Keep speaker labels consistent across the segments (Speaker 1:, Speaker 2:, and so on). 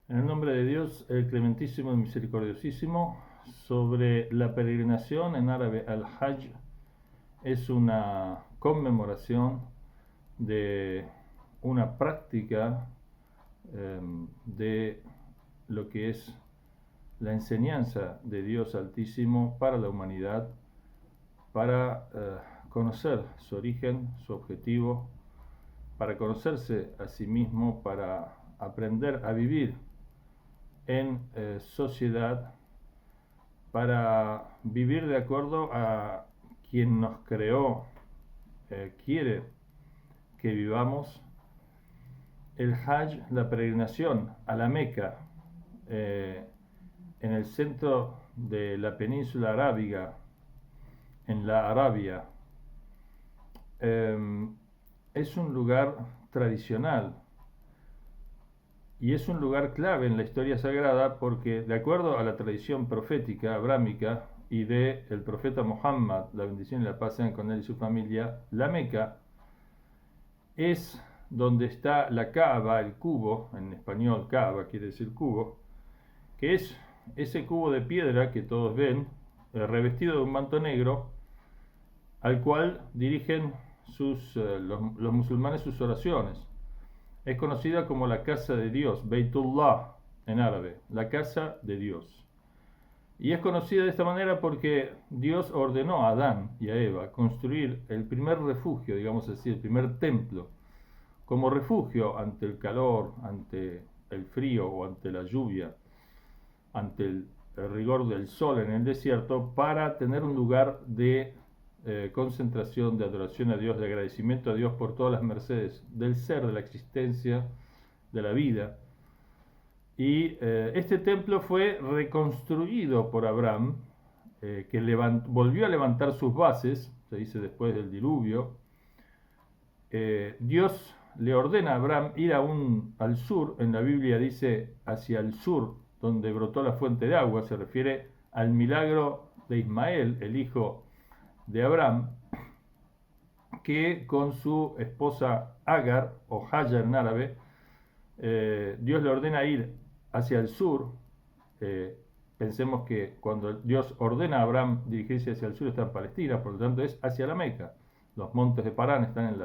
Speaker 1: En el nombre de Dios, el clementísimo y misericordiosísimo, sobre la peregrinación, en árabe al-Hajj, es una conmemoración de una práctica de lo que es la enseñanza de Dios Altísimo para la humanidad, para conocer su origen, su objetivo, para conocerse a sí mismo, para aprender a vivir en sociedad, para vivir de acuerdo a quien nos creó, quiere que vivamos. El Hajj, la peregrinación a la Meca, en el centro de la península arábiga, en la Arabia, es un lugar tradicional y es un lugar clave en la historia sagrada porque, de acuerdo a la tradición profética abrámica y del profeta Muhammad, la bendición y la paz sean con él y su familia, la Meca es donde está la Kaaba, el cubo, en español Kaaba quiere decir cubo, que es ese cubo de piedra que todos ven, revestido de un manto negro, al cual dirigen los musulmanes sus oraciones. Es conocida como la casa de Dios, Beitullah en árabe, la casa de Dios. Y es conocida de esta manera porque Dios ordenó a Adán y a Eva construir el primer refugio, digamos así, el primer templo, como refugio ante el calor, ante el frío o ante la lluvia, ante el rigor del sol en el desierto, para tener un lugar de concentración, de adoración a Dios, de agradecimiento a Dios por todas las mercedes del ser, de la existencia, de la vida. Y este templo fue reconstruido por Abraham, que volvió a levantar sus bases, se dice después del diluvio. Dios le ordena a Abraham ir al sur, en la Biblia dice hacia el sur, donde brotó la fuente de agua, se refiere al milagro de Ismael, el hijo de Abraham, que con su esposa Agar, o Hajar en árabe, Dios le ordena ir hacia el sur. Pensemos que cuando Dios ordena a Abraham dirigirse hacia el sur está en Palestina, por lo tanto es hacia la Meca. Los montes de Parán están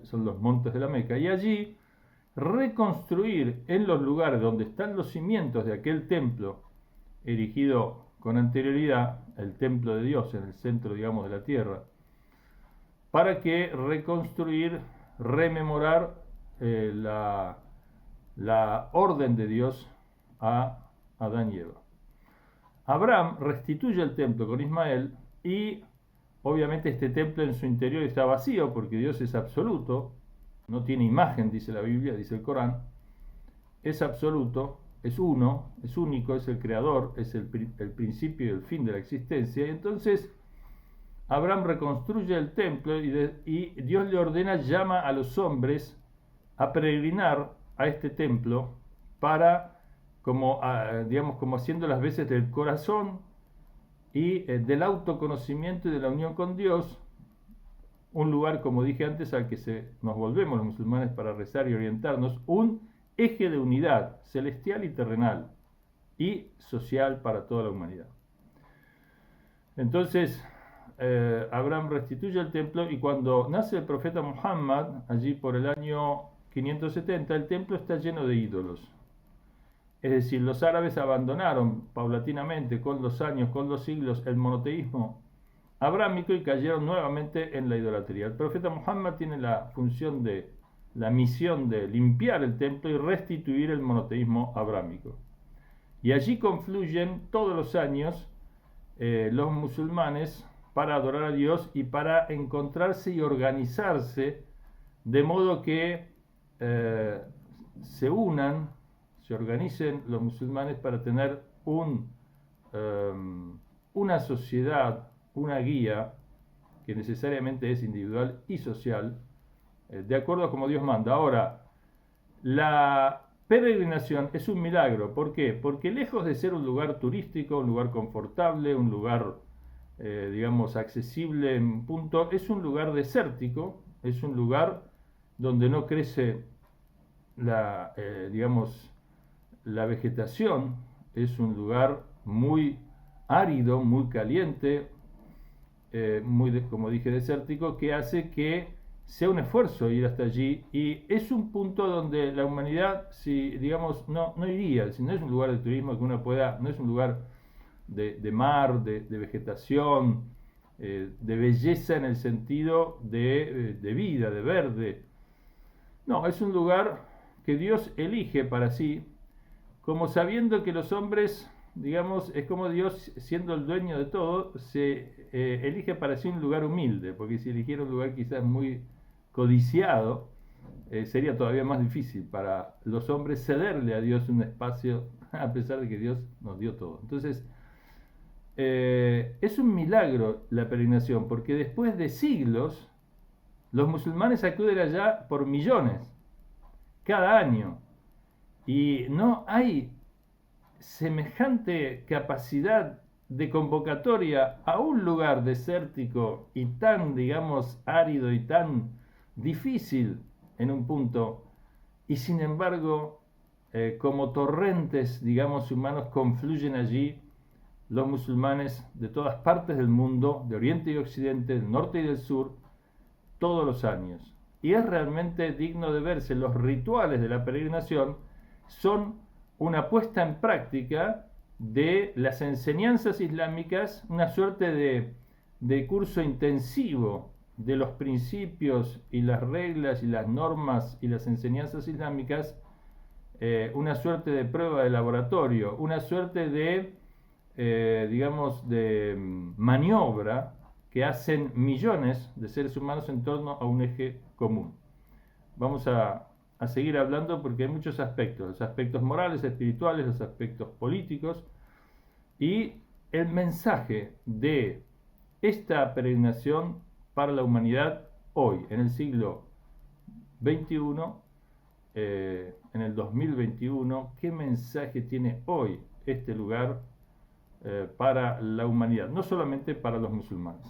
Speaker 1: son los montes de la Meca, y allí reconstruir en los lugares donde están los cimientos de aquel templo erigido con anterioridad, el templo de Dios en el centro, digamos, de la tierra, para que reconstruir, rememorar la orden de Dios a Adán y Eva. Abraham restituye el templo con Ismael y obviamente este templo en su interior está vacío porque Dios es absoluto, no tiene imagen, dice la Biblia, dice el Corán, es absoluto, es uno, es único, es el creador, es el principio y el fin de la existencia. Y entonces Abraham reconstruye el templo y Dios le ordena, llama a los hombres a peregrinar a este templo para, digamos, como haciendo las veces del corazón y del autoconocimiento y de la unión con Dios, un lugar, como dije antes, al que nos volvemos los musulmanes para rezar y orientarnos, un eje de unidad celestial y terrenal y social para toda la humanidad. Entonces, Abraham restituye el templo y cuando nace el profeta Muhammad, allí por el año 570, el templo está lleno de ídolos. Es decir, los árabes abandonaron paulatinamente, con los años, con los siglos, el monoteísmo abrámico y cayeron nuevamente en la idolatría. El profeta Muhammad tiene la misión de limpiar el templo y restituir el monoteísmo abrámico. Y allí confluyen todos los años los musulmanes para adorar a Dios y para encontrarse y organizarse de modo que se organicen los musulmanes para tener una sociedad, una guía que necesariamente es individual y social, de acuerdo a como Dios manda. Ahora, la peregrinación es un milagro. ¿Por qué? Porque lejos de ser un lugar turístico, un lugar confortable, un lugar, digamos, accesible en punto, es un lugar desértico, es un lugar donde no crece digamos, la vegetación es un lugar muy árido, muy caliente, como dije, desértico, que hace que sea un esfuerzo ir hasta allí, y es un punto donde la humanidad, si digamos, no iría, si no es un lugar de turismo que uno pueda, no es un lugar de mar, de vegetación, de belleza en el sentido de vida, de verde. No, es un lugar que Dios elige para sí, como sabiendo que los hombres, digamos, es como Dios, siendo el dueño de todo, se elige para sí un lugar humilde, porque si eligiera un lugar quizás muy codiciado, sería todavía más difícil para los hombres cederle a Dios un espacio, a pesar de que Dios nos dio todo. Entonces, es un milagro la peregrinación, porque después de siglos, los musulmanes acuden allá por millones, cada año, y no hay semejante capacidad de convocatoria a un lugar desértico y tan, digamos, árido y tan difícil en un punto, y sin embargo, como torrentes, digamos, humanos confluyen allí los musulmanes de todas partes del mundo, de Oriente y Occidente, del norte y del sur, todos los años. Y es realmente digno de verse. Los rituales de la peregrinación son una puesta en práctica de las enseñanzas islámicas, una suerte de curso intensivo de los principios y las reglas y las normas y las enseñanzas islámicas, una suerte de prueba de laboratorio, una suerte de, digamos, de maniobra que hacen millones de seres humanos en torno a un eje común. Vamos a seguir hablando porque hay muchos aspectos, los aspectos morales, espirituales, los aspectos políticos, y el mensaje de esta peregrinación para la humanidad hoy, en el siglo XXI, en el 2021, ¿qué mensaje tiene hoy este lugar para la humanidad? No solamente para los musulmanes.